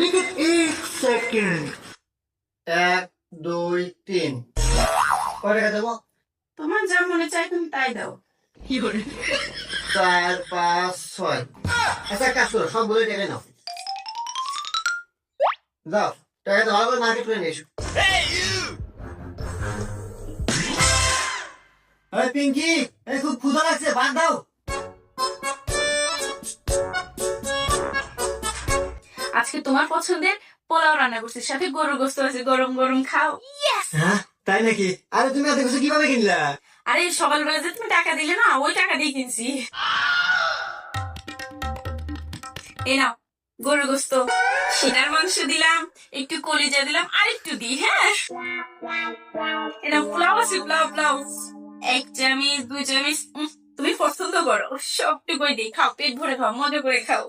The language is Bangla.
लेकिन एक सेकंड 1 2 3 কয় টাকা দেবো? তোমার যা মনে চায় তুমি তাই দাও। 4 5 6 আচ্ছা কাজ করো সবগুলো টাকা নাও দাও টাকা দাও আবার মার্কেট করে নিয়ে এসো এই পিঙ্কি এই খুব ক্ষুধা লাগছে ভাত দাও আজকে তোমার পছন্দের পোলাও রান্না করছি, সাথে গরুর গোশত আছে, গরম গরম খাও। হ্যাঁ তাই নাকি আরে তুমি এত কিছু কিভাবে কিনলা আরে সকালবেলা যে তুমি টাকা দিলে না, ওই টাকা দিয়ে কিনছি। এই নাও গরুর গোশত, সিনার মাংস দিলাম, একটু কলিজা দিলাম, আর একটু দিই। হ্যাঁ এটা পোলাও আছে, পোলাও পোলাও 1 চামচ 2 চামচ তুমি পছন্দ করো সবটুকুই দিই, খাও পেট ভরে খাও, মজা করে খাও।